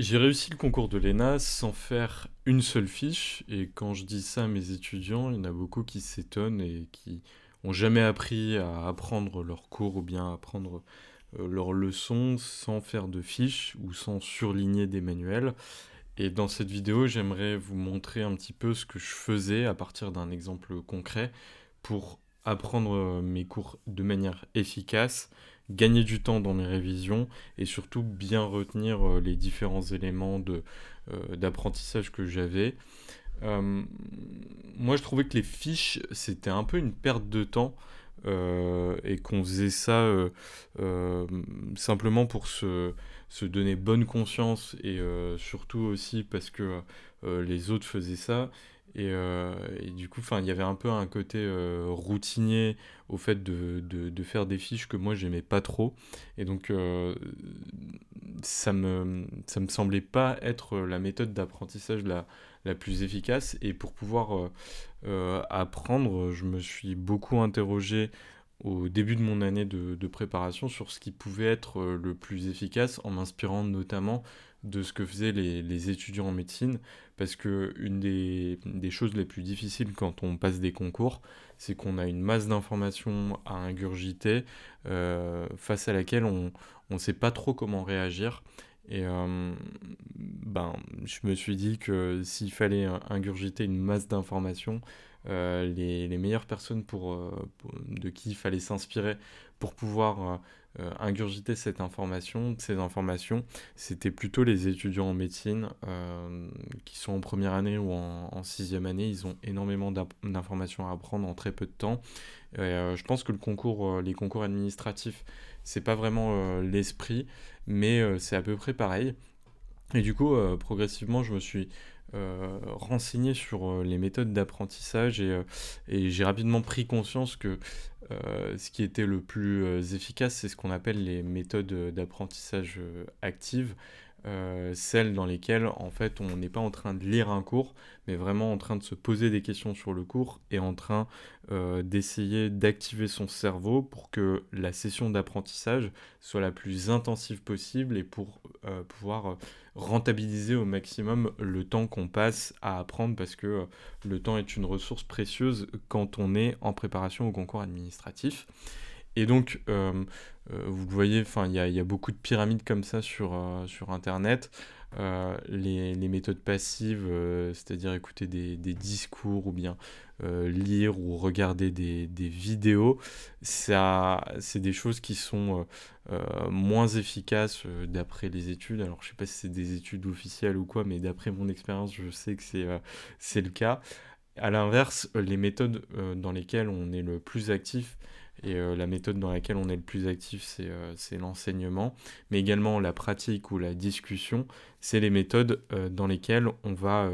J'ai réussi le concours de l'ENA sans faire une seule fiche, et quand je dis ça à mes étudiants, il y en a beaucoup qui s'étonnent et qui ont jamais appris à apprendre leurs cours ou bien à apprendre leurs leçons sans faire de fiches ou sans surligner des manuels. Et dans cette vidéo, j'aimerais vous montrer un petit peu ce que je faisais à partir d'un exemple concret pour apprendre mes cours de manière efficace, gagner du temps dans mes révisions et surtout bien retenir les différents éléments d'apprentissage que j'avais. Euh, Moi, je trouvais que les fiches, c'était un peu une perte de temps et qu'on faisait ça euh, simplement pour se donner bonne conscience et surtout aussi parce que les autres faisaient ça. Et du coup, il y avait un peu un côté routinier au fait de faire des fiches que moi j'aimais pas trop. Et donc, ça me semblait pas être la méthode d'apprentissage la plus efficace. Et pour pouvoir apprendre, je me suis beaucoup interrogé au début de mon année de préparation sur ce qui pouvait être le plus efficace en m'inspirant notamment de ce que faisaient les étudiants en médecine parce que une des choses les plus difficiles quand on passe des concours, c'est qu'on a une masse d'informations à ingurgiter face à laquelle on ne sait pas trop comment réagir. Et je me suis dit que s'il fallait ingurgiter une masse d'informations, les meilleures personnes de qui il fallait s'inspirer pour pouvoir ingurgiter ces informations, c'était plutôt les étudiants en médecine qui sont en première année ou en sixième année. Ils ont énormément d'informations à apprendre en très peu de temps. Je pense que les concours administratifs, c'est pas vraiment l'esprit, mais c'est à peu près pareil. Et du coup, progressivement, je me suis renseigné sur les méthodes d'apprentissage et j'ai rapidement pris conscience que ce qui était le plus efficace, c'est ce qu'on appelle les méthodes d'apprentissage actives, celles dans lesquelles en fait on n'est pas en train de lire un cours, mais vraiment en train de se poser des questions sur le cours et en train d'essayer d'activer son cerveau pour que la session d'apprentissage soit la plus intensive possible et pour pouvoir rentabiliser au maximum le temps qu'on passe à apprendre parce que le temps est une ressource précieuse quand on est en préparation au concours administratif. Et donc, vous le voyez, il y a beaucoup de pyramides comme ça sur Internet. Les méthodes passives, c'est-à-dire écouter des discours ou bien lire ou regarder des vidéos, c'est des choses qui sont moins efficaces d'après les études. Alors, je sais pas si c'est des études officielles ou quoi, mais d'après mon expérience, je sais que c'est le cas. À l'inverse, les méthodes dans lesquelles on est le plus actif, et la méthode dans laquelle on est le plus actif, c'est l'enseignement, mais également la pratique ou la discussion, c'est les méthodes dans lesquelles on va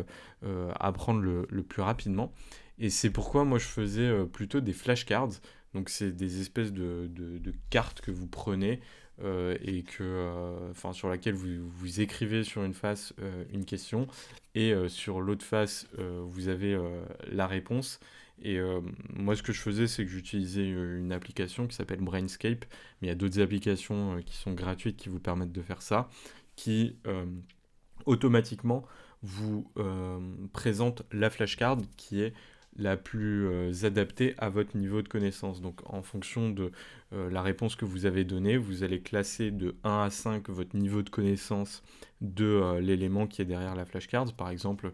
apprendre le plus rapidement. Et c'est pourquoi moi je faisais plutôt des flashcards, donc c'est des espèces de cartes que vous prenez sur laquelle vous écrivez sur une face une question et sur l'autre face vous avez la réponse. Et moi ce que je faisais c'est que j'utilisais une application qui s'appelle Brainscape, mais il y a d'autres applications qui sont gratuites qui vous permettent de faire ça, qui automatiquement vous présente la flashcard qui est la plus adaptée à votre niveau de connaissance. Donc en fonction de la réponse que vous avez donnée, vous allez classer de 1 à 5 votre niveau de connaissance de l'élément qui est derrière la flashcard. Par exemple,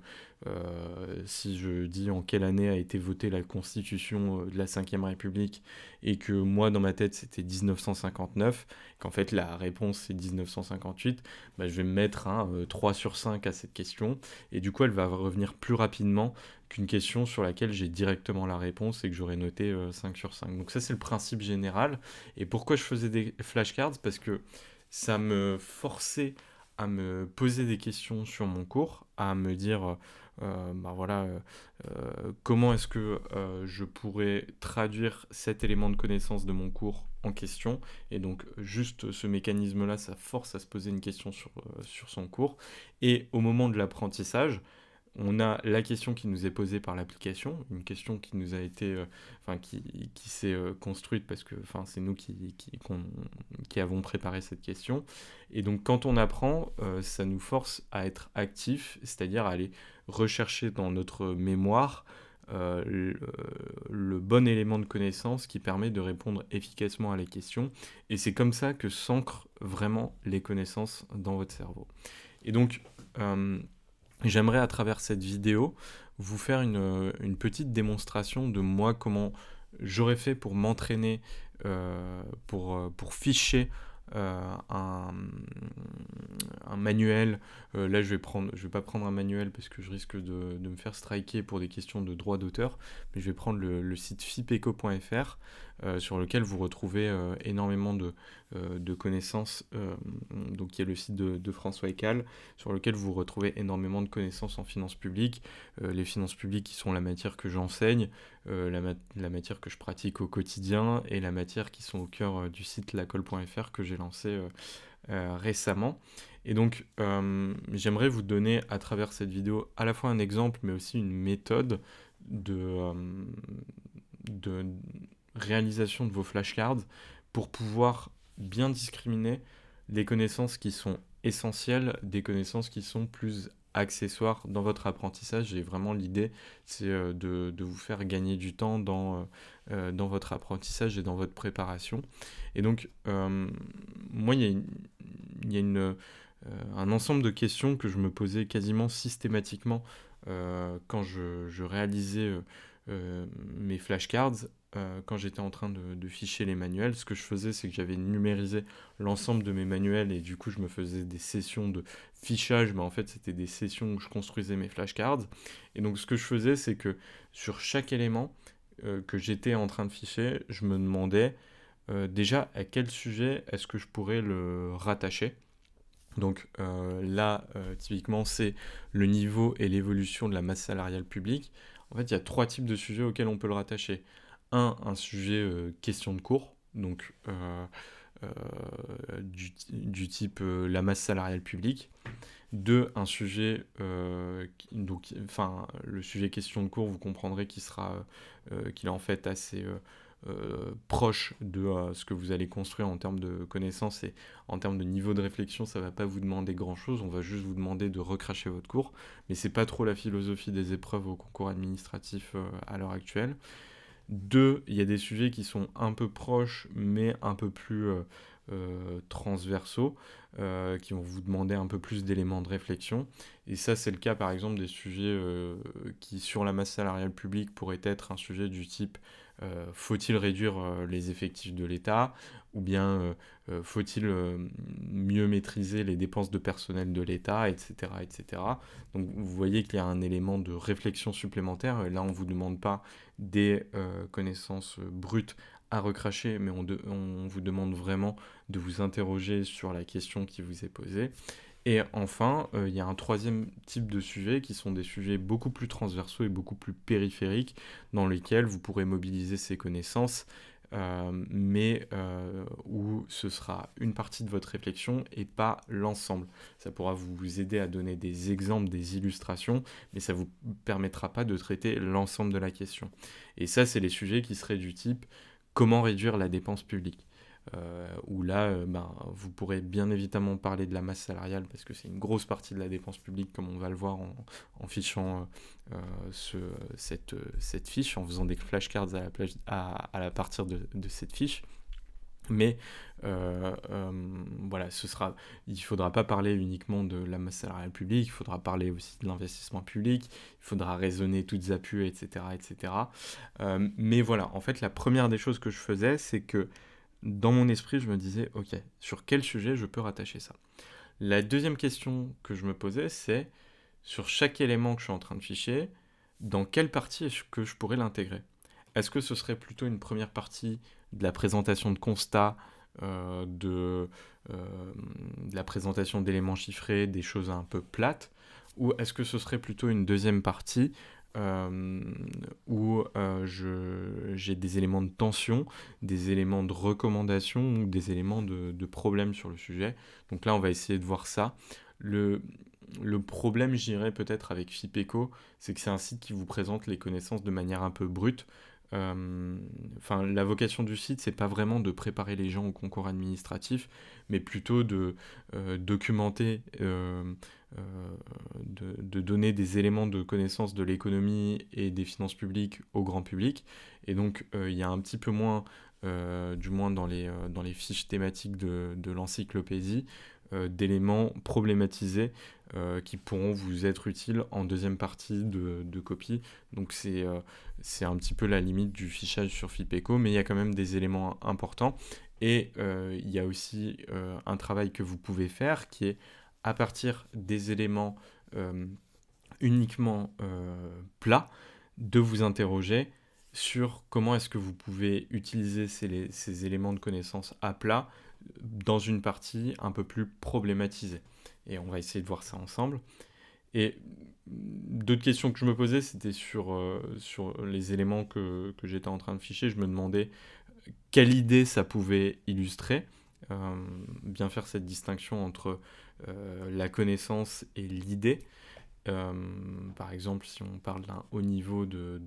si je dis en quelle année a été votée la constitution de la 5ème République et que moi dans ma tête c'était 1959, qu'en fait la réponse c'est 1958, bah, je vais me mettre un 3 sur 5 à cette question et du coup elle va revenir plus rapidement qu'une question sur laquelle j'ai directement la réponse et que j'aurais noté 5 sur 5. Donc ça c'est le principe général. Et pourquoi je faisais des flashcards? Parce que ça me forçait à me poser des questions sur mon cours, à me dire comment est-ce que je pourrais traduire cet élément de connaissance de mon cours en question. Et donc juste ce mécanisme-là, ça force à se poser une question sur son cours. Et au moment de l'apprentissage, on a la question qui nous est posée par l'application, une question qui nous a été, qui s'est construite parce que c'est nous qui avons préparé cette question. Et donc quand on apprend, ça nous force à être actifs, c'est-à-dire à aller rechercher dans notre mémoire le bon élément de connaissance qui permet de répondre efficacement à la question. Et c'est comme ça que s'ancrent vraiment les connaissances dans votre cerveau. Et donc, j'aimerais à travers cette vidéo vous faire une petite démonstration de moi, comment j'aurais fait pour m'entraîner, pour ficher un manuel. Là, je vais pas prendre un manuel parce que je risque de me faire striker pour des questions de droit d'auteur, mais je vais prendre le site fipeco.fr sur lequel vous retrouvez énormément de connaissances, donc qui est le site de François Ecal, sur lequel vous retrouvez énormément de connaissances en finances publiques, les finances publiques qui sont la matière que j'enseigne, la matière que je pratique au quotidien et la matière qui sont au cœur du site lacole.fr que j'ai lancé récemment. Et donc, j'aimerais vous donner à travers cette vidéo à la fois un exemple, mais aussi une méthode de réalisation de vos flashcards pour pouvoir bien discriminer les connaissances qui sont essentielles des connaissances qui sont plus accessoires dans votre apprentissage. Et vraiment, l'idée, c'est de vous faire gagner du temps dans votre apprentissage et dans votre préparation. Et donc, moi, il y a un ensemble de questions que je me posais quasiment systématiquement quand je réalisais mes flashcards. Quand j'étais en train de ficher les manuels, ce que je faisais, c'est que j'avais numérisé l'ensemble de mes manuels et du coup, je me faisais des sessions de fichage, mais en fait, c'était des sessions où je construisais mes flashcards. Et donc, ce que je faisais, c'est que sur chaque élément que j'étais en train de ficher, je me demandais déjà à quel sujet est-ce que je pourrais le rattacher. Donc là, typiquement, c'est le niveau et l'évolution de la masse salariale publique. En fait, il y a trois types de sujets auxquels on peut le rattacher. Un sujet question de cours, donc du type la masse salariale publique. Deux, un sujet, le sujet question de cours, vous comprendrez qu'il est en fait assez proche de ce que vous allez construire en termes de connaissances et en termes de niveau de réflexion. Ça va pas vous demander grand chose, on va juste vous demander de recracher votre cours, mais c'est pas trop la philosophie des épreuves au concours administratif à l'heure actuelle. Deux, il y a des sujets qui sont un peu proches mais un peu plus transversaux, qui vont vous demander un peu plus d'éléments de réflexion. Et ça, c'est le cas par exemple des sujets qui, sur la masse salariale publique, pourraient être un sujet du type faut-il réduire les effectifs de l'État, ou bien faut-il mieux maîtriser les dépenses de personnel de l'État, etc., etc. Donc vous voyez qu'il y a un élément de réflexion supplémentaire. Là, on ne vous demande pas des connaissances brutes à recracher, mais on vous demande vraiment de vous interroger sur la question qui vous est posée. Et enfin, il y a un troisième type de sujet qui sont des sujets beaucoup plus transversaux et beaucoup plus périphériques dans lesquels vous pourrez mobiliser ces connaissances, mais où ce sera une partie de votre réflexion et pas l'ensemble. Ça pourra vous aider à donner des exemples, des illustrations, mais ça ne vous permettra pas de traiter l'ensemble de la question. Et ça, c'est les sujets qui seraient du type comment réduire la dépense publique. Où là, vous pourrez bien évidemment parler de la masse salariale parce que c'est une grosse partie de la dépense publique, comme on va le voir en fichant cette fiche, en faisant des flashcards à partir de cette fiche. Mais voilà, il ne faudra pas parler uniquement de la masse salariale publique, il faudra parler aussi de l'investissement public, il faudra raisonner toutes appuis, etc. etc. Mais voilà, en fait, la première des choses que je faisais, c'est que dans mon esprit, je me disais, ok, sur quel sujet je peux rattacher ça? La deuxième question que je me posais, c'est sur chaque élément que je suis en train de ficher, dans quelle partie est-ce que je pourrais l'intégrer? Est-ce que ce serait plutôt une première partie de la présentation de constats, de la présentation d'éléments chiffrés, des choses un peu plates, ou est-ce que ce serait plutôt une deuxième partie où j'ai des éléments de tension, des éléments de recommandation ou des éléments de problème sur le sujet. Donc là, on va essayer de voir ça. Le, le problème, je dirais, peut-être avec FIPECO, c'est que c'est un site qui vous présente les connaissances de manière un peu brute. Enfin, la vocation du site, c'est pas vraiment de préparer les gens au concours administratif, mais plutôt de documenter, euh, de donner des éléments de connaissance de l'économie et des finances publiques au grand public. Et donc, il y a un petit peu moins, du moins dans les fiches thématiques de l'encyclopédie, d'éléments problématisés qui pourront vous être utiles en deuxième partie de copie. Donc c'est un petit peu la limite du fichage sur FIPECO, mais il y a quand même des éléments importants. Et il y a aussi un travail que vous pouvez faire qui est à partir des éléments euh, uniquement plats, de vous interroger sur comment est-ce que vous pouvez utiliser ces éléments de connaissance à plat dans une partie un peu plus problématisée. Et on va essayer de voir ça ensemble. Et d'autres questions que je me posais, c'était sur les éléments que j'étais en train de ficher. Je me demandais quelle idée ça pouvait illustrer. Bien faire cette distinction entre la connaissance et l'idée. Par exemple, si on parle d'un haut niveau de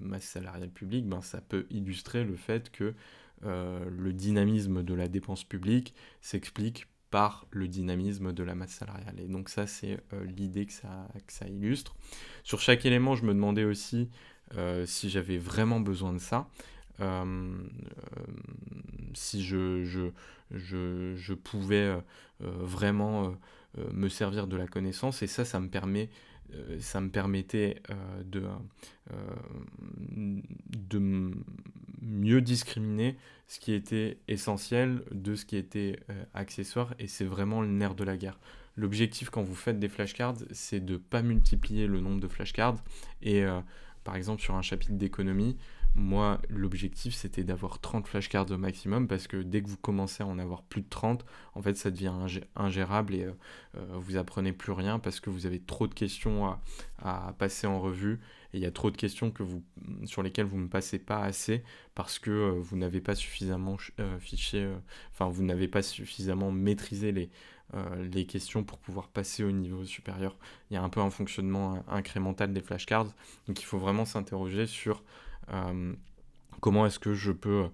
masse salariale publique, ben, ça peut illustrer le fait que le dynamisme de la dépense publique s'explique par le dynamisme de la masse salariale. Et donc ça, c'est l'idée que ça illustre. Sur chaque élément, je me demandais aussi si j'avais vraiment besoin de ça. Euh, si je pouvais vraiment me servir de la connaissance, et ça ça me permettait euh, de mieux discriminer ce qui était essentiel de ce qui était accessoire, et c'est vraiment le nerf de la guerre. L'objectif quand vous faites des flashcards, c'est de ne pas multiplier le nombre de flashcards, et par exemple sur un chapitre d'économie, moi, l'objectif, c'était d'avoir 30 flashcards au maximum, parce que dès que vous commencez à en avoir plus de 30, en fait, ça devient ingérable, et vous apprenez plus rien parce que vous avez trop de questions à passer en revue, et il y a trop de questions sur lesquelles vous ne passez pas assez parce que vous n'avez pas suffisamment enfin, vous n'avez pas suffisamment maîtrisé les questions pour pouvoir passer au niveau supérieur. Il y a un peu un fonctionnement incrémental des flashcards, donc il faut vraiment s'interroger sur euh, comment est-ce que je peux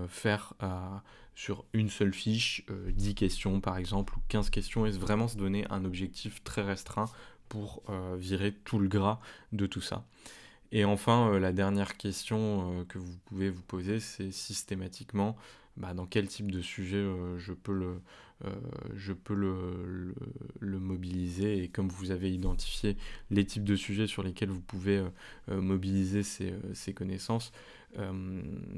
faire sur une seule fiche 10 questions par exemple, ou 15 questions, et vraiment se donner un objectif très restreint pour virer tout le gras de tout ça. Et enfin, la dernière question que vous pouvez vous poser, c'est systématiquement dans quel type de sujet euh, je peux le mobiliser. Et comme vous avez identifié les types de sujets sur lesquels vous pouvez mobiliser ces connaissances,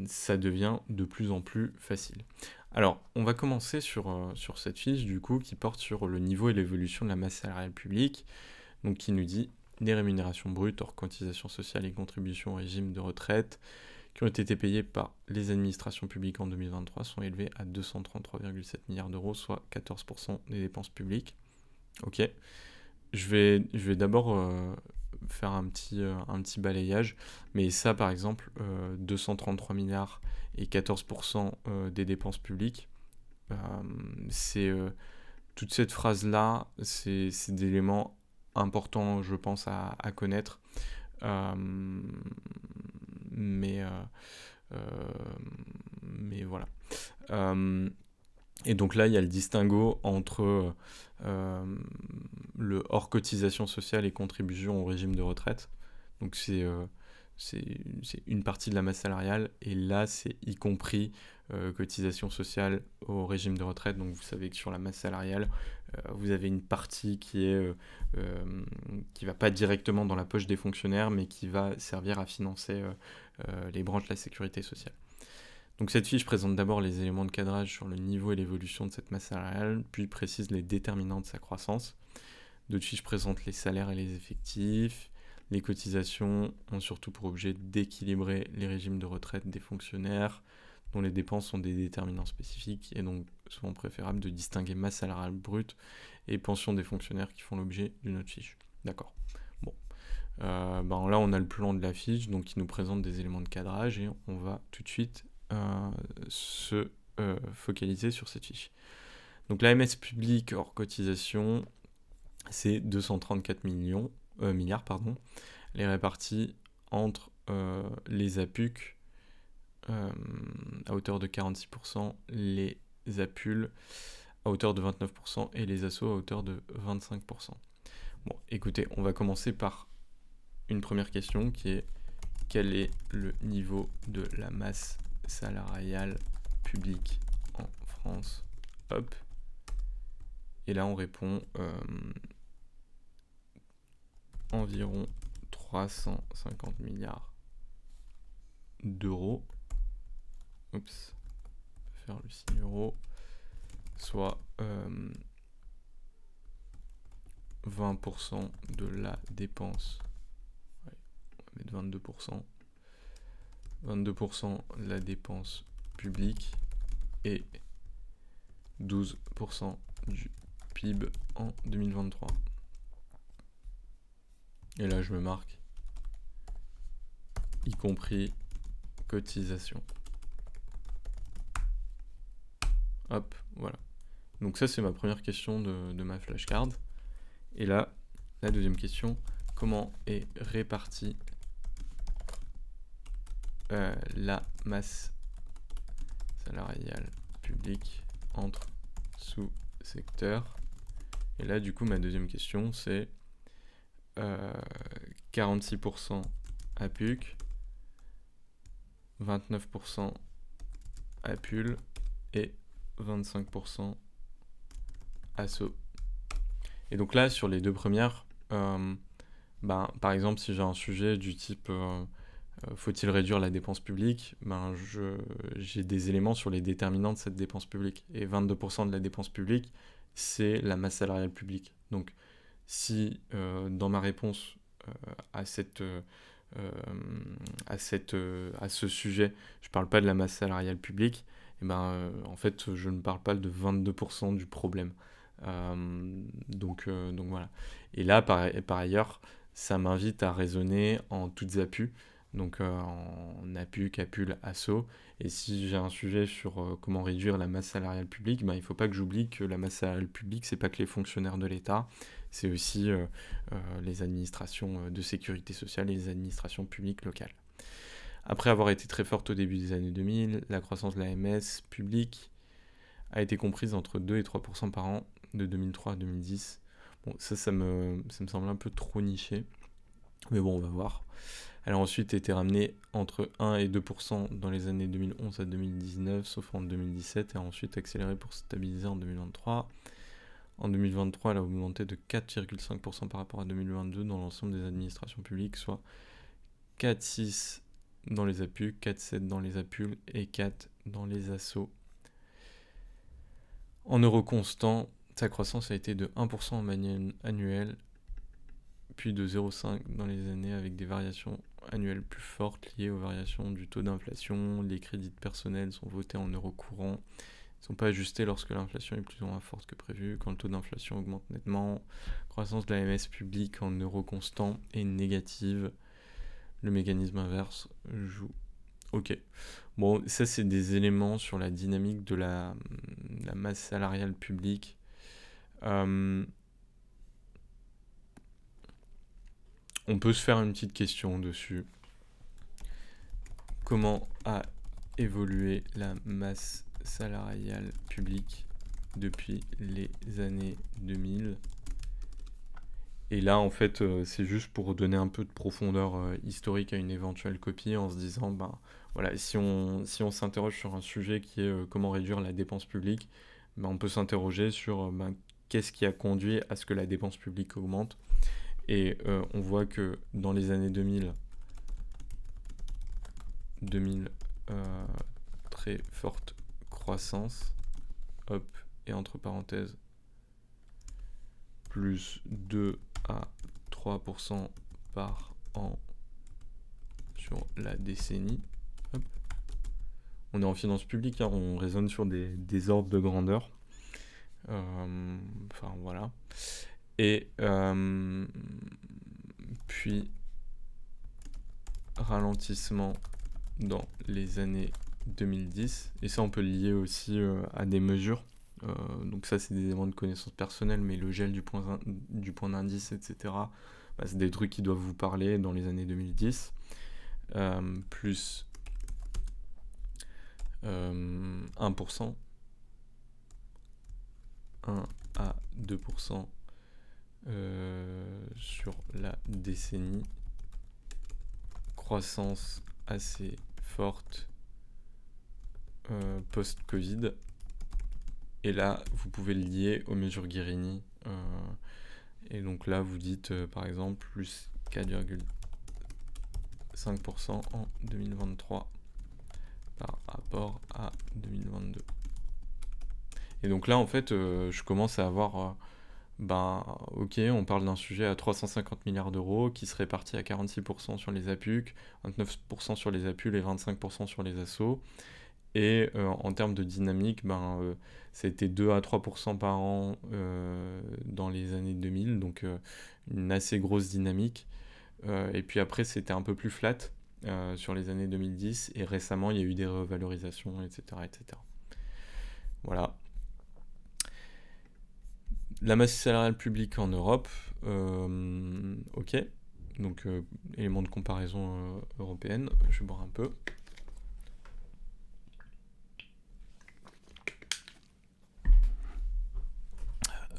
ça devient de plus en plus facile. Alors, on va commencer sur cette fiche du coup qui porte sur le niveau et l'évolution de la masse salariale publique, donc qui nous dit les rémunérations brutes hors cotisations sociales et contributions au régime de retraite qui ont été payées par les administrations publiques en 2023 sont élevées à 233,7 milliards d'euros, soit 14% des dépenses publiques. Ok, je vais d'abord faire un petit balayage, mais ça par exemple, 233 milliards et 14% des dépenses publiques, euh, c'est toute cette phrase-là, c'est des éléments importants, je pense, à connaître. Euh, mais, euh, euh, mais voilà. Euh, et donc là, il y a le distinguo entre le hors cotisation sociale et contribution au régime de retraite. Donc c'est une partie de la masse salariale, et là, c'est y compris cotisation sociale au régime de retraite. Donc vous savez que sur la masse salariale, vous avez une partie qui va pas directement dans la poche des fonctionnaires, mais qui va servir à financer les branches de la sécurité sociale. Donc cette fiche présente d'abord les éléments de cadrage sur le niveau et l'évolution de cette masse salariale, puis précise les déterminants de sa croissance. D'autres fiches présentent les salaires et les effectifs. Les cotisations ont surtout pour objet d'équilibrer les régimes de retraite des fonctionnaires, dont les dépenses sont des déterminants spécifiques, et donc souvent préférable de distinguer masse salariale brute et pension des fonctionnaires qui font l'objet d'une autre fiche. D'accord. Bon. Là, on a le plan de la fiche, donc qui nous présente des éléments de cadrage, et on va tout de suite se focaliser sur cette fiche. Donc l'AMS publique hors cotisation, c'est 234 milliards, pardon, les répartis entre les APUC à hauteur de 46%, les APUL à hauteur de 29% et les assos à hauteur de 25%. Bon, écoutez, on va commencer par une première question qui est: quel est le niveau de la masse salariale publique en France? Hop. Et là, on répond environ 350 milliards d'euros. Oups. Faire le signe euro. Soit 20% de la dépense. Ouais, on va mettre 22%. 22% de la dépense publique et 12% du PIB en 2023. Et là, je me marque, y compris cotisation. Hop, voilà. Donc ça, c'est ma première question de ma flashcard. Et là, la deuxième question: comment est répartie la masse salariale publique entre sous-secteurs? Et là, du coup, ma deuxième question, c'est 46% APUC, 29% APUL et 25% ASSO. Et donc là, sur les deux premières, par exemple, si j'ai un sujet du type faut-il réduire la dépense publique, j'ai des éléments sur les déterminants de cette dépense publique. Et 22% de la dépense publique, c'est la masse salariale publique. Donc, si dans ma réponse à ce sujet, je ne parle pas de la masse salariale publique, en fait, je ne parle pas de 22% du problème. Donc voilà. Et là, par ailleurs, ça m'invite à raisonner en toutes appuis, donc en APUC, APUL, ASSO. Et si j'ai un sujet sur comment réduire la masse salariale publique, il ne faut pas que j'oublie que la masse salariale publique, c'est pas que les fonctionnaires de l'État, c'est aussi les administrations de sécurité sociale et les administrations publiques locales. Après avoir été très forte au début des années 2000, la croissance de l'AMS publique a été comprise entre 2 et 3% par an de 2003 à 2010. Bon, ça me semble un peu trop niché, mais bon, on va voir. Elle a ensuite été ramenée entre 1 et 2% dans les années 2011 à 2019, sauf en 2017, et a ensuite accéléré pour se stabiliser en 2023. En 2023, elle a augmenté de 4,5% par rapport à 2022 dans l'ensemble des administrations publiques, soit 4,6% dans les APUC, 4,7% dans les APUL et 4% dans les ASSO. En euros constants, sa croissance a été de 1% en moyenne annuelle, puis de 0,5% dans les années avec des variations annuelles plus fortes liées aux variations du taux d'inflation. Les crédits de personnel sont votés en euros courants. Ils ne sont pas ajustés lorsque l'inflation est plus ou moins forte que prévu. Quand le taux d'inflation augmente nettement, croissance de l'AMS publique en euros constants est négative. Le mécanisme inverse joue. Ok. Bon, ça, c'est des éléments sur la dynamique de la masse salariale publique. On peut se faire une petite question dessus. Comment a évolué la masse salariale publique depuis les années 2000? Et là, en fait, c'est juste pour donner un peu de profondeur historique à une éventuelle copie, en se disant, voilà, si on s'interroge sur un sujet qui est comment réduire la dépense publique, on peut s'interroger sur qu'est-ce qui a conduit à ce que la dépense publique augmente. Et on voit que dans les années 2000, très forte croissance, hop, et entre parenthèses, plus 2 à 3% par an sur la décennie. Hop. On est en finance publique, hein, on raisonne sur des ordres de grandeur. Enfin voilà. Et puis ralentissement dans les années 2010. Et ça, on peut le lier aussi à des mesures Donc ça, c'est des éléments de connaissance personnelle, mais le gel du point d'indice, etc., c'est des trucs qui doivent vous parler dans les années 2010. Plus 1%, 1 à 2% sur la décennie. Croissance assez forte post-Covid. Et là, vous pouvez le lier aux mesures Guérini. Et donc là, vous dites, par exemple, plus 4,5% en 2023 par rapport à 2022. Et donc là, en fait, je commence à avoir... ok, on parle d'un sujet à 350 milliards d'euros qui se répartit à 46% sur les APUC, 29% sur les APUL et 25% sur les assos. Et en termes de dynamique, ça a été 2 à 3% par an dans les années 2000, donc une assez grosse dynamique. Et puis après, c'était un peu plus flat sur les années 2010, et récemment, il y a eu des revalorisations, etc. etc. Voilà. La masse salariale publique en Europe, ok. Donc, élément de comparaison européenne. Je vais boire un peu.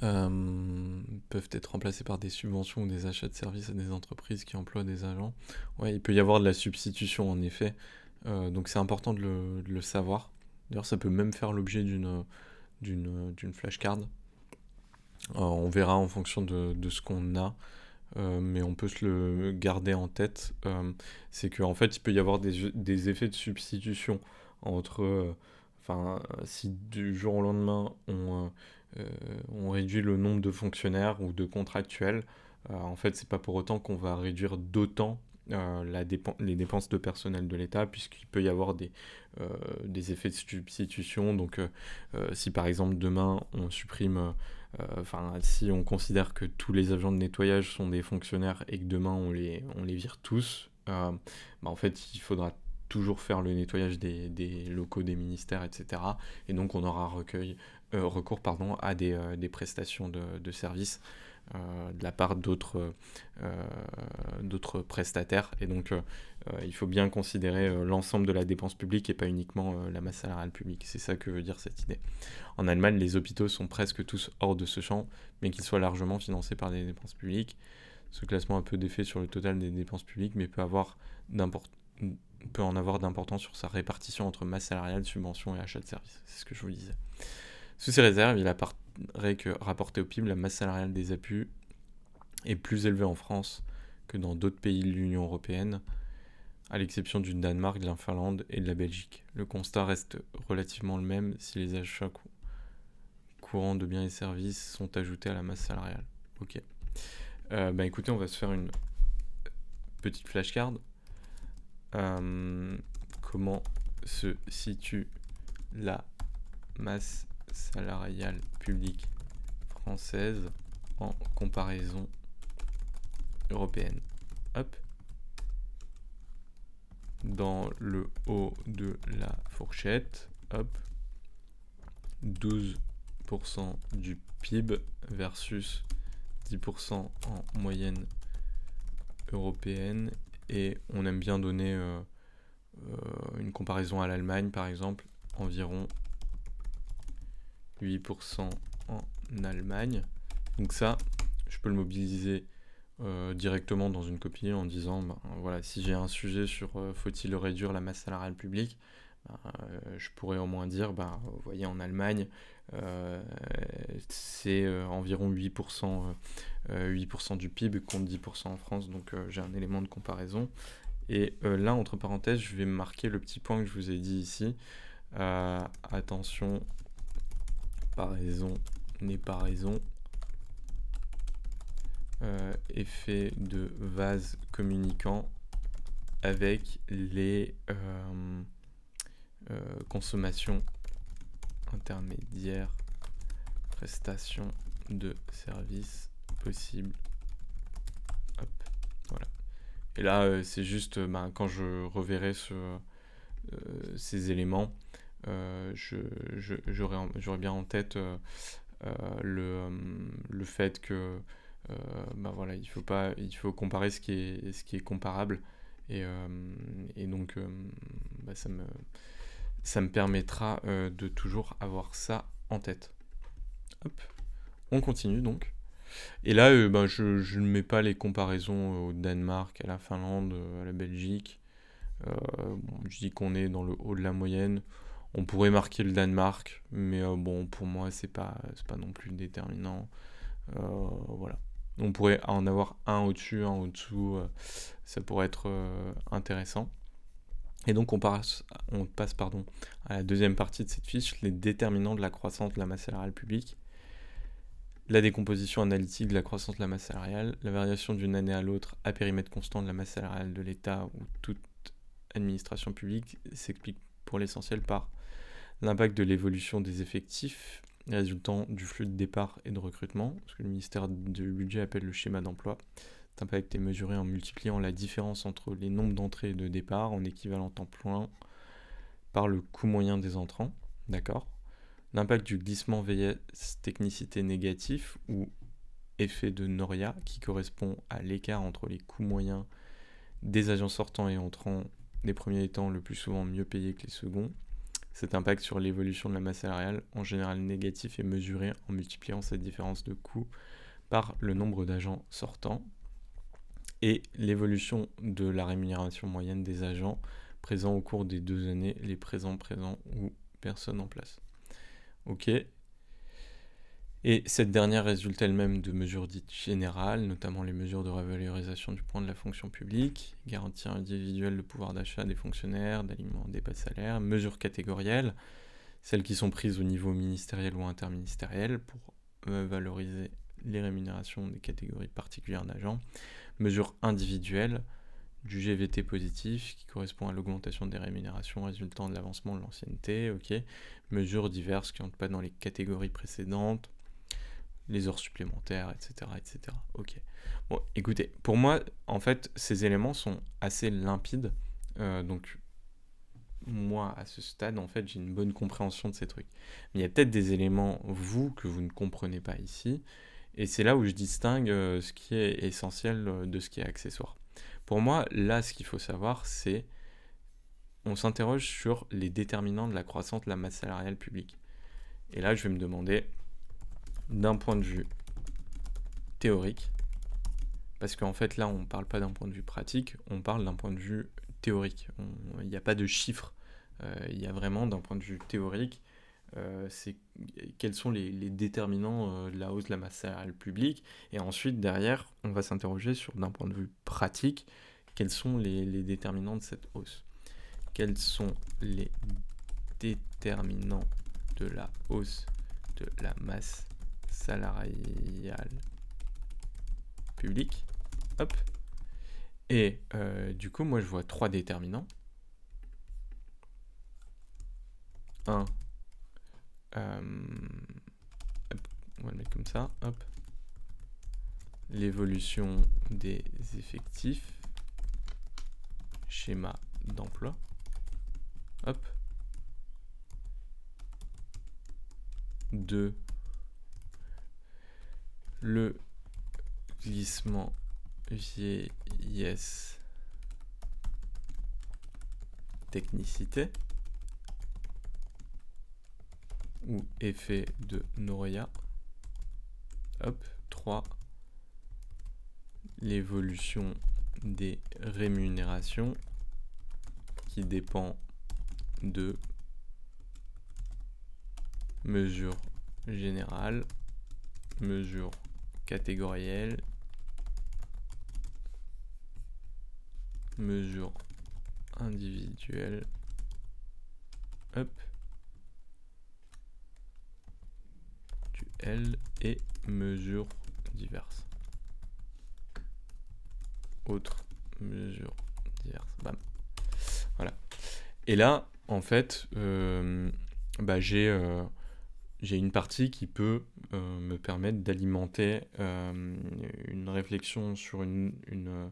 Peuvent être remplacés par des subventions ou des achats de services à des entreprises qui emploient des agents. Ouais, il peut y avoir de la substitution en effet. Donc c'est important de le savoir. D'ailleurs, ça peut même faire l'objet d'une flashcard. On verra en fonction de ce qu'on a. Mais on peut se le garder en tête. C'est qu'en fait, il peut y avoir des effets de substitution entre... si du jour au lendemain, on réduit le nombre de fonctionnaires ou de contractuels, en fait, c'est pas pour autant qu'on va réduire d'autant les dépenses de personnel de l'État, puisqu'il peut y avoir des effets de substitution. Donc, si par exemple demain on supprime, si on considère que tous les agents de nettoyage sont des fonctionnaires et que demain on les vire tous, en fait, il faudra toujours faire le nettoyage des locaux des ministères, etc. Et donc on aura recours à des prestations de services de la part d'autres prestataires. Et donc il faut bien considérer l'ensemble de la dépense publique et pas uniquement la masse salariale publique. C'est ça que veut dire cette idée. En Allemagne, les hôpitaux sont presque tous hors de ce champ, mais qu'ils soient largement financés par des dépenses publiques. Ce classement a peu d'effet sur le total des dépenses publiques, mais peut en avoir d'importance sur sa répartition entre masse salariale, subvention et achat de services. C'est ce que je vous disais. Sous ces réserves, il apparaît que, rapporté au PIB, la masse salariale des APU est plus élevée en France que dans d'autres pays de l'Union européenne, à l'exception du Danemark, de la Finlande et de la Belgique. Le constat reste relativement le même si les achats courants de biens et services sont ajoutés à la masse salariale. Ok. Écoutez, on va se faire une petite flashcard. Comment se situe la masse salariale publique française en comparaison européenne. Hop. Dans le haut de la fourchette, hop, 12% du PIB versus 10% en moyenne européenne. Et on aime bien donner une comparaison à l'Allemagne, par exemple, environ 8% en Allemagne. Donc ça, je peux le mobiliser directement dans une copie en disant, voilà, si j'ai un sujet sur faut-il réduire la masse salariale publique, je pourrais au moins dire, vous voyez, en Allemagne, c'est environ 8% du PIB contre 10% en France, donc j'ai un élément de comparaison. Et là, entre parenthèses, je vais marquer le petit point que je vous ai dit ici. Attention, comparaison n'est pas raison. Effet de vase communicant avec les consommations intermédiaires, prestations de services possibles. Hop, voilà. Et là, c'est juste, quand je reverrai ces éléments, j'aurais bien en tête le fait que voilà, il faut comparer ce qui est comparable et, et donc bah, ça me permettra de toujours avoir ça en tête. Hop, on continue donc. Et là, ben, je ne mets pas les comparaisons au Danemark, à la Finlande, à la Belgique. Bon, je dis qu'on est dans le haut de la moyenne. On pourrait marquer le Danemark, mais bon, pour moi, c'est pas non plus déterminant. Voilà. On pourrait en avoir un au-dessus, un au-dessous. Ça pourrait être intéressant. Et donc on passe pardon, à la deuxième partie de cette fiche, les déterminants de la croissance de la masse salariale publique. La décomposition analytique de la croissance de la masse salariale, la variation d'une année à l'autre à périmètre constant de la masse salariale de l'État ou toute administration publique s'explique pour l'essentiel par l'impact de l'évolution des effectifs résultant du flux de départ et de recrutement, ce que le ministère du Budget appelle le schéma d'emploi. Cet impact est mesuré en multipliant la différence entre les nombres d'entrées et de départ en équivalent temps plein par le coût moyen des entrants. D'accord. L'impact du glissement vieillesse technicité négatif ou effet de Noria qui correspond à l'écart entre les coûts moyens des agents sortants et entrants, les premiers étant le plus souvent mieux payés que les seconds. Cet impact sur l'évolution de la masse salariale, en général négatif, est mesuré en multipliant cette différence de coût par le nombre d'agents sortants et l'évolution de la rémunération moyenne des agents présents au cours des 2 années, les présents ou personnes en place. Ok. Et cette dernière résulte elle-même de mesures dites générales, notamment les mesures de revalorisation du point de la fonction publique, garantie individuelle de pouvoir d'achat des fonctionnaires, d'alignement des bas salaires, mesures catégorielles, celles qui sont prises au niveau ministériel ou interministériel pour valoriser les rémunérations des catégories particulières d'agents, mesures individuelles, du GVT positif qui correspond à l'augmentation des rémunérations résultant de l'avancement de l'ancienneté, ok, mesures diverses qui n'entrent pas dans les catégories précédentes, les heures supplémentaires, etc., etc. Ok. Bon, écoutez, pour moi, en fait, ces éléments sont assez limpides, donc moi, à ce stade, en fait, j'ai une bonne compréhension de ces trucs. Mais il y a peut-être des éléments, vous, que vous ne comprenez pas ici, et c'est là où je distingue ce qui est essentiel de ce qui est accessoire. Pour moi, là, ce qu'il faut savoir, c'est on s'interroge sur les déterminants de la croissance de la masse salariale publique. Et là, je vais me demander, d'un point de vue théorique, parce qu'en fait, là, on ne parle pas d'un point de vue pratique, on parle d'un point de vue théorique. Il n'y a pas de chiffres. Il y a vraiment, d'un point de vue théorique, c'est quels sont les déterminants de la hausse de la masse salariale publique. Et ensuite, derrière, on va s'interroger sur, d'un point de vue pratique, quels sont les déterminants de cette hausse. Quels sont les déterminants de la hausse de la masse salariale publique. Hop. Et du coup, moi, je vois 3 déterminants. Un, on va le mettre comme ça, hop. L'évolution des effectifs, schéma d'emploi, hop. 2, le glissement vieillesse technicité ou effet de Noria. Hop, 3, l'évolution des rémunérations qui dépend de mesures générales, mesures catégorielles, mesures individuelles, hop, du L et mesures diverses. Autres mesures diverses. Bam. Voilà. Et là, en fait, j'ai une partie qui peut me permettre d'alimenter une réflexion sur une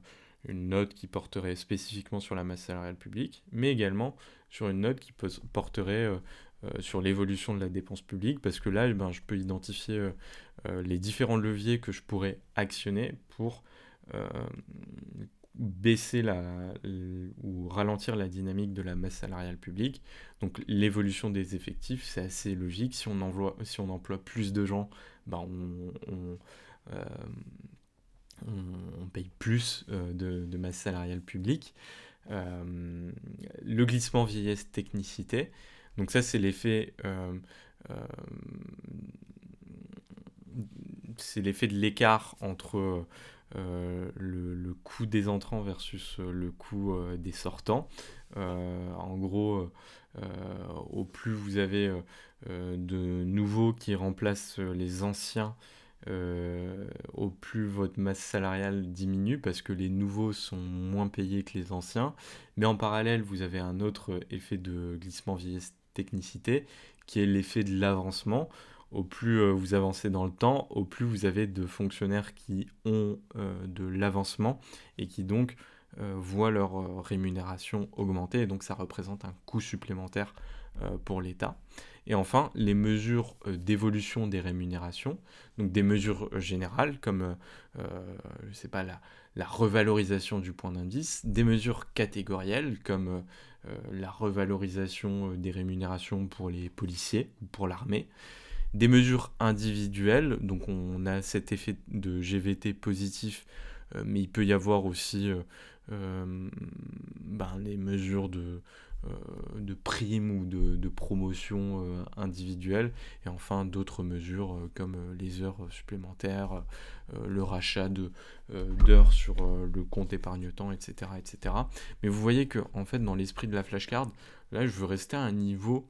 une note qui porterait spécifiquement sur la masse salariale publique, mais également sur une note qui porterait sur l'évolution de la dépense publique, parce que là, je peux identifier les différents leviers que je pourrais actionner pour euh, baisser ou ralentir la dynamique de la masse salariale publique. Donc l'évolution des effectifs, c'est assez logique. Si on emploie plus de gens, euh, on paye plus de masse salariale publique. Le glissement vieillesse-technicité. Donc ça, c'est l'effet de l'écart entre le coût des entrants versus le coût des sortants. En gros, au plus vous avez de nouveaux qui remplacent les anciens, au plus votre masse salariale diminue parce que les nouveaux sont moins payés que les anciens. Mais en parallèle, vous avez un autre effet de glissement vieillesse-technicité qui est l'effet de l'avancement. Au plus vous avancez dans le temps, au plus vous avez de fonctionnaires qui ont de l'avancement et qui donc voient leur rémunération augmenter. Et donc ça représente un coût supplémentaire pour l'État. Et enfin, les mesures d'évolution des rémunérations, donc des mesures générales comme, je sais pas, la revalorisation du point d'indice, des mesures catégorielles comme la revalorisation des rémunérations pour les policiers ou pour l'armée, des mesures individuelles, donc on a cet effet de GVT positif, mais il peut y avoir aussi les mesures de primes ou de promotion individuelle, et enfin d'autres mesures comme les heures supplémentaires, le rachat d'heures sur le compte épargne-temps, etc., etc. Mais vous voyez que en fait, dans l'esprit de la flashcard, là je veux rester à un niveau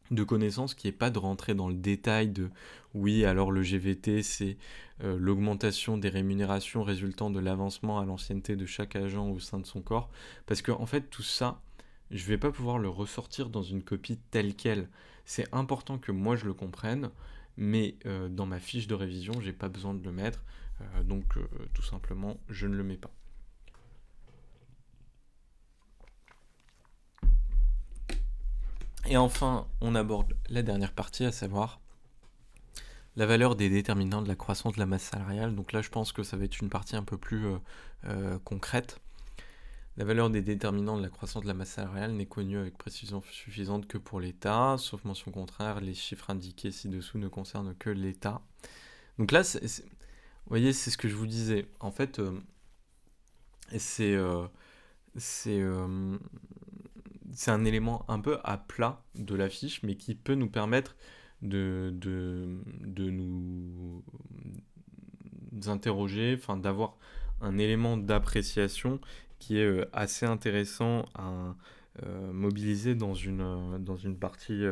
de connaissances qui n'est pas de rentrer dans le détail de oui, alors le GVT c'est l'augmentation des rémunérations résultant de l'avancement à l'ancienneté de chaque agent au sein de son corps, parce que en fait tout ça je vais pas pouvoir le ressortir dans une copie telle quelle. C'est important que moi je le comprenne, mais dans ma fiche de révision j'ai pas besoin de le mettre, donc tout simplement je ne le mets pas. Et enfin, on aborde la dernière partie, à savoir la valeur des déterminants de la croissance de la masse salariale. Donc là, je pense que ça va être une partie un peu plus concrète. La valeur des déterminants de la croissance de la masse salariale n'est connue avec précision suffisante que pour l'État. Sauf mention contraire, les chiffres indiqués ci-dessous ne concernent que l'État. Donc là, vous voyez, c'est ce que je vous disais. En fait, c'est un élément un peu à plat de la fiche, mais qui peut nous permettre de nous interroger, enfin d'avoir un élément d'appréciation qui est assez intéressant à mobiliser dans une partie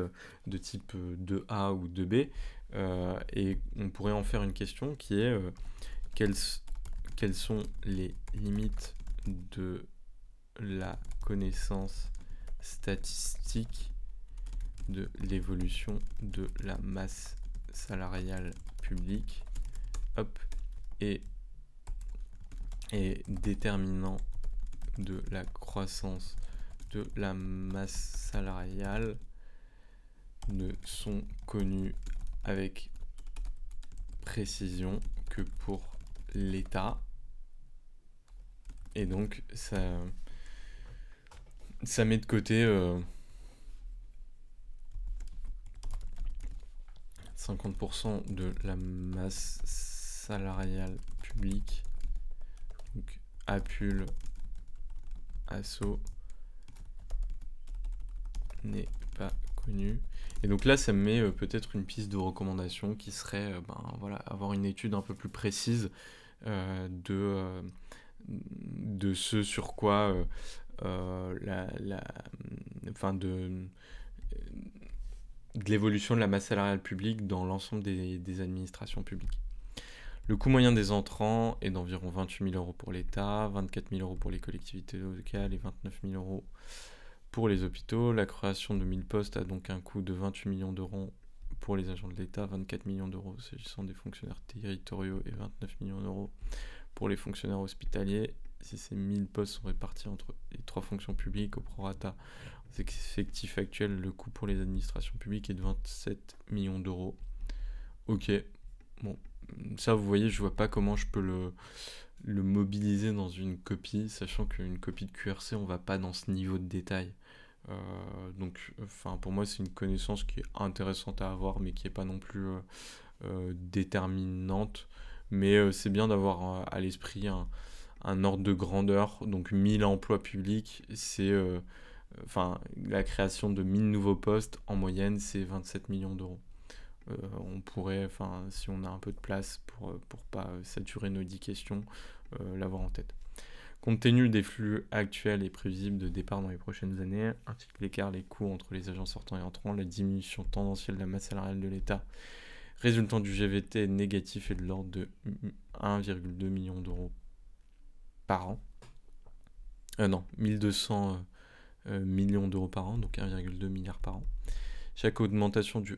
de type 2A ou 2B. Et on pourrait en faire une question qui est quelles sont les limites de la connaissance statistique de l'évolution de la masse salariale publique, hop, et déterminant de la croissance de la masse salariale ne sont connus avec précision que pour l'État. Et donc ça met de côté 50% de la masse salariale publique, donc APUL, ASSO, n'est pas connu. Et donc là, ça me met peut-être une piste de recommandation qui serait avoir une étude un peu plus précise de ce sur quoi de l'évolution de la masse salariale publique dans l'ensemble des administrations publiques. Le coût moyen des entrants est d'environ 28 000 € pour l'État, 24 000 € pour les collectivités locales et 29 000 € pour les hôpitaux. La création de 1000 postes a donc un coût de 28 millions d'euros pour les agents de l'État, 24 millions d'euros s'agissant des fonctionnaires territoriaux et 29 millions d'euros pour les fonctionnaires hospitaliers. si ces 1000 postes sont répartis entre les 3 fonctions publiques au prorata des effectifs actuels, le coût pour les administrations publiques est de 27 millions d'euros. Ok, bon, ça vous voyez, je vois pas comment je peux le mobiliser dans une copie, sachant qu'une copie de QRC, on va pas dans ce niveau de détail. Donc, pour moi, c'est une connaissance qui est intéressante à avoir, mais qui est pas non plus déterminante. Mais c'est bien d'avoir à l'esprit un ordre de grandeur. Donc 1000 emplois publics, c'est la création de 1000 nouveaux postes, en moyenne, c'est 27 millions d'euros. On pourrait, si on a un peu de place pour pas saturer nos 10 questions, l'avoir en tête. Compte tenu des flux actuels et prévisibles de départ dans les prochaines années, ainsi que l'écart, les coûts entre les agents sortants et entrants, la diminution tendancielle de la masse salariale de l'État résultant du GVT négatif est de l'ordre de 1,2 million d'euros par an. 1200 millions d'euros par an, donc 1,2 milliard par an. Chaque augmentation de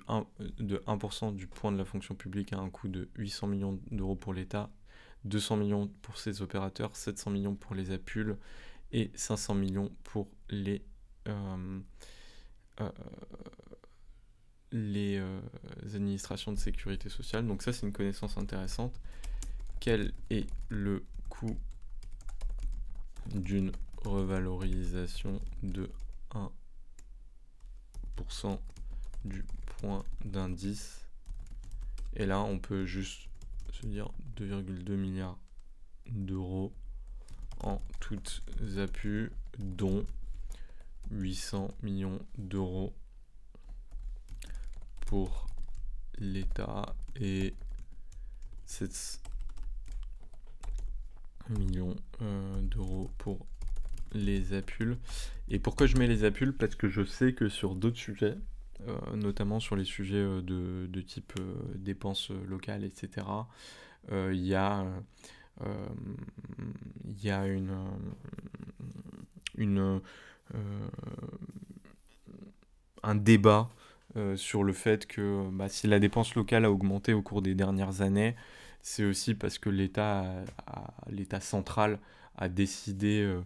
1% du point de la fonction publique a un coût de 800 millions d'euros pour l'État, 200 millions pour ses opérateurs, 700 millions pour les APUL et 500 millions pour les administrations de sécurité sociale. Donc ça, c'est une connaissance intéressante. Quel est le coût d'une revalorisation de 1% du point d'indice? Et là, on peut juste se dire 2,2 milliards d'euros en toutes appus, dont 800 millions d'euros pour l'État et 7 millions d'euros pour les APUL. Et pourquoi je mets les APUL? Parce que je sais que sur d'autres sujets, notamment sur les sujets de type dépenses locales, etc., il y a un débat sur le fait que si la dépense locale a augmenté au cours des dernières années, c'est aussi parce que l'État central a décidé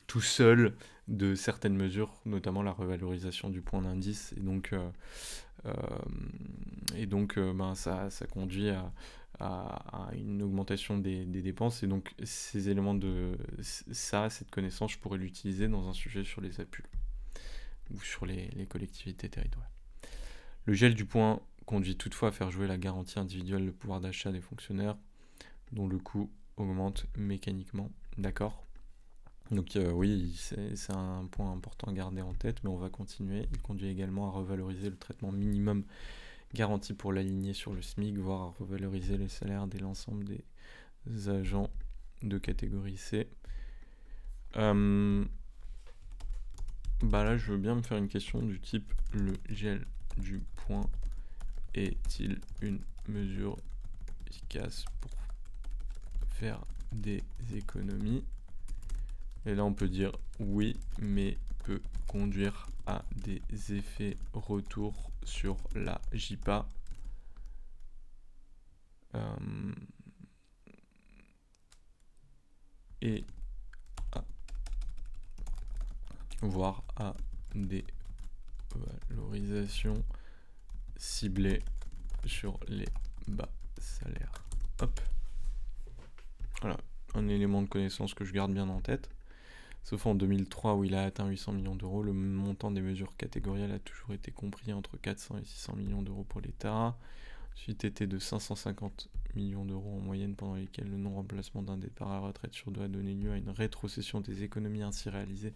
tout seul de certaines mesures, notamment la revalorisation du point d'indice. Et donc, ça conduit à une augmentation des dépenses. Et donc, ces éléments cette connaissance, je pourrais l'utiliser dans un sujet sur les APUL ou sur les collectivités territoriales. Le gel du point conduit toutefois à faire jouer la garantie individuelle de pouvoir d'achat des fonctionnaires, dont le coût augmente mécaniquement. D'accord ? Donc oui, c'est un point important à garder en tête, mais on va continuer. Il conduit également à revaloriser le traitement minimum garanti pour l'aligner sur le SMIC, voire à revaloriser les salaires de l'ensemble des agents de catégorie C. Là, je veux bien me faire une question du type: le gel du point est-il une mesure efficace pour faire des économies? Et là, on peut dire oui, mais peut conduire à des effets retour sur la JPA. Et voire à des valorisations ciblées sur les bas salaires. Hop. Voilà, un élément de connaissance que je garde bien en tête. Sauf en 2003 où il a atteint 800 millions d'euros, le montant des mesures catégorielles a toujours été compris entre 400 et 600 millions d'euros pour l'État. Ensuite était de 550 millions d'euros en moyenne, pendant lesquels le non-remplacement d'un départ à la retraite sur deux a donné lieu à une rétrocession des économies ainsi réalisées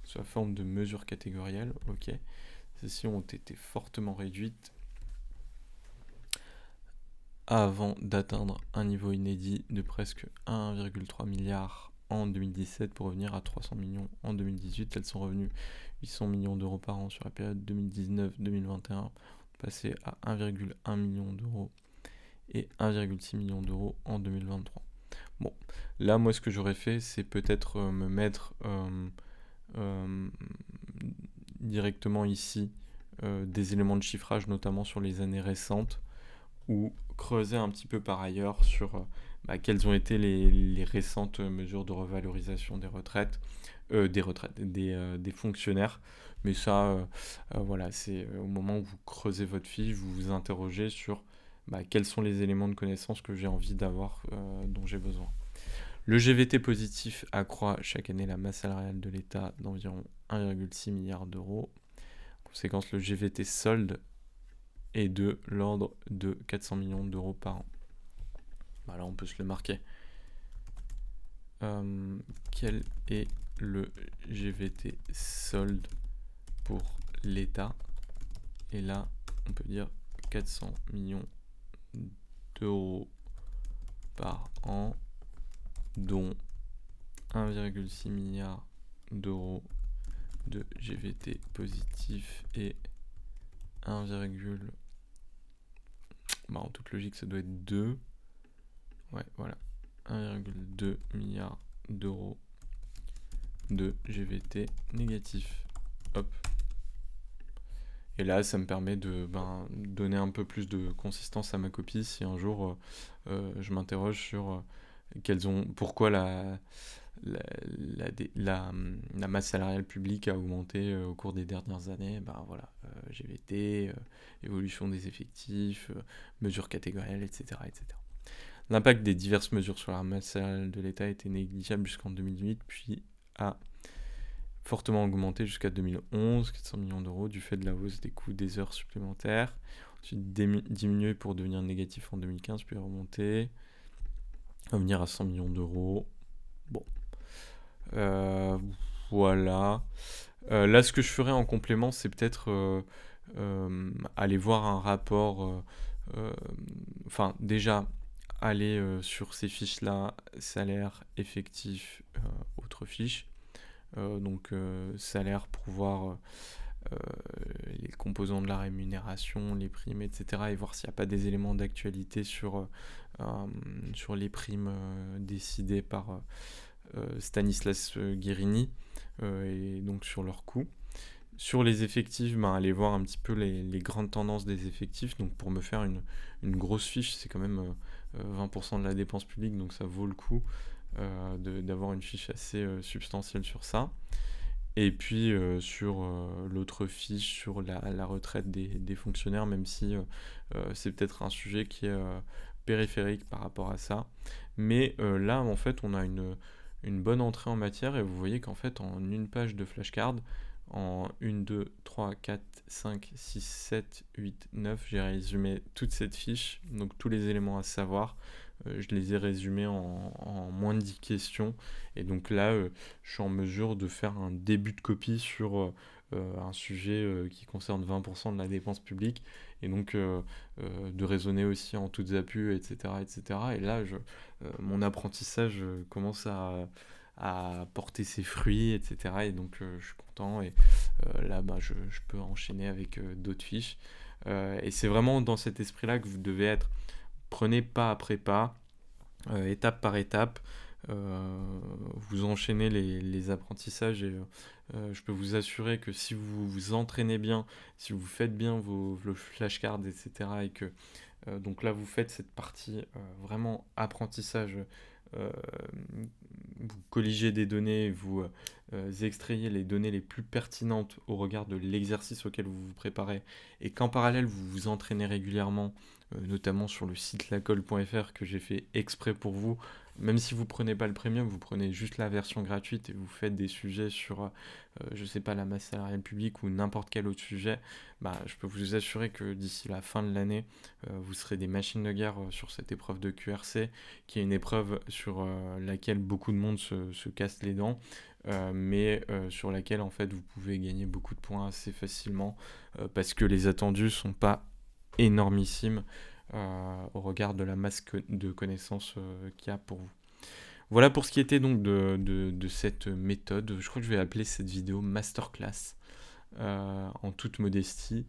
sous la forme de mesures catégorielles. Ok, celles-ci ont été fortement réduites avant d'atteindre un niveau inédit de presque 1,3 milliard en 2017 pour revenir à 300 millions en 2018. Elles sont revenues 800 millions d'euros par an sur la période 2019-2021, passées à 1,1 million d'euros et 1,6 million d'euros en 2023. Bon, là, moi, ce que j'aurais fait, c'est peut-être me mettre directement ici des éléments de chiffrage, notamment sur les années récentes, ou creuser un petit peu par ailleurs sur quelles ont été les récentes mesures de revalorisation des fonctionnaires. Mais ça, voilà, c'est au moment où vous creusez votre fiche, vous vous interrogez sur quels sont les éléments de connaissance que j'ai envie d'avoir, dont j'ai besoin. Le GVT positif accroît chaque année la masse salariale de l'État d'environ 1,6 milliard d'euros. En conséquence, le GVT solde est de l'ordre de 400 millions d'euros par an. Là, on peut se le marquer. Quel est le GVT solde pour l'État? Et là, on peut dire 400 millions d'euros par an, dont 1,6 milliard d'euros de GVT positif et 1, en toute logique, ça doit être 2. Ouais, voilà. 1,2 milliard d'euros de GVT négatif. Hop. Et là, ça me permet de donner un peu plus de consistance à ma copie si un jour je m'interroge sur pourquoi la masse salariale publique a augmenté au cours des dernières années. Voilà, GVT, évolution des effectifs, mesures catégorielles, etc., etc. L'impact des diverses mesures sur la masse salariale de l'État était négligeable jusqu'en 2008, puis a fortement augmenté jusqu'à 2011, 400 millions d'euros, du fait de la hausse des coûts des heures supplémentaires. Ensuite diminué pour devenir négatif en 2015, puis remonter, revenir à 100 millions d'euros. Bon. Voilà. Là, ce que je ferais en complément, c'est peut-être aller voir un rapport. Enfin, déjà, aller sur ces fiches-là, salaire, effectif, autre fiche. Donc salaire pour voir les composants de la rémunération, les primes, etc. Et voir s'il n'y a pas des éléments d'actualité sur les primes décidées par Stanislas Guérini et donc sur leur coût. Sur les effectifs, aller voir un petit peu les grandes tendances des effectifs. Donc pour me faire une grosse fiche, c'est quand même 20% de la dépense publique, donc ça vaut le coup d'avoir une fiche assez substantielle sur ça. Et puis sur l'autre fiche, sur la retraite des fonctionnaires, même si c'est peut-être un sujet qui est périphérique par rapport à ça. Mais là, en fait, on a une bonne entrée en matière, et vous voyez qu'en fait, en une page de flashcard, en 1, 2, 3, 4, 5, 6, 7, 8, 9, j'ai résumé toute cette fiche, donc tous les éléments à savoir. Je les ai résumés en moins de 10 questions. Et donc là, je suis en mesure de faire un début de copie sur un sujet qui concerne 20% de la dépense publique. Et donc de raisonner aussi en toutes appuis, etc., etc. Et là, mon apprentissage commence à porter ses fruits, etc. Et donc je suis content. Et là, je peux enchaîner avec d'autres fiches. Et c'est vraiment dans cet esprit-là que vous devez être. Prenez pas après pas, étape par étape, vous enchaînez les apprentissages, et je peux vous assurer que si vous vous entraînez bien, si vous faites bien vos flashcards, etc., et que donc là vous faites cette partie vraiment apprentissage, vous colligez des données, vous extrayez les données les plus pertinentes au regard de l'exercice auquel vous vous préparez, et qu'en parallèle vous vous entraînez régulièrement, notamment sur le site lacole.fr que j'ai fait exprès pour vous. Même si vous prenez pas le premium, vous prenez juste la version gratuite et vous faites des sujets sur, je sais pas, la masse salariale publique ou n'importe quel autre sujet, je peux vous assurer que d'ici la fin de l'année, vous serez des machines de guerre sur cette épreuve de QRC, qui est une épreuve sur laquelle beaucoup de monde se casse les dents, mais sur laquelle en fait vous pouvez gagner beaucoup de points assez facilement, parce que les attendus sont pas énormissimes au regard de la masse de connaissances qu'il y a pour vous. Voilà pour ce qui était donc de cette méthode. Je crois que je vais appeler cette vidéo Masterclass, en toute modestie.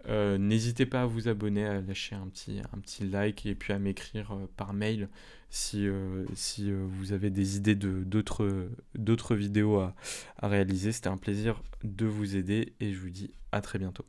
N'hésitez pas à vous abonner, à lâcher un petit like, et puis à m'écrire par mail si vous avez des idées d'autres vidéos à réaliser. C'était un plaisir de vous aider, et je vous dis à très bientôt.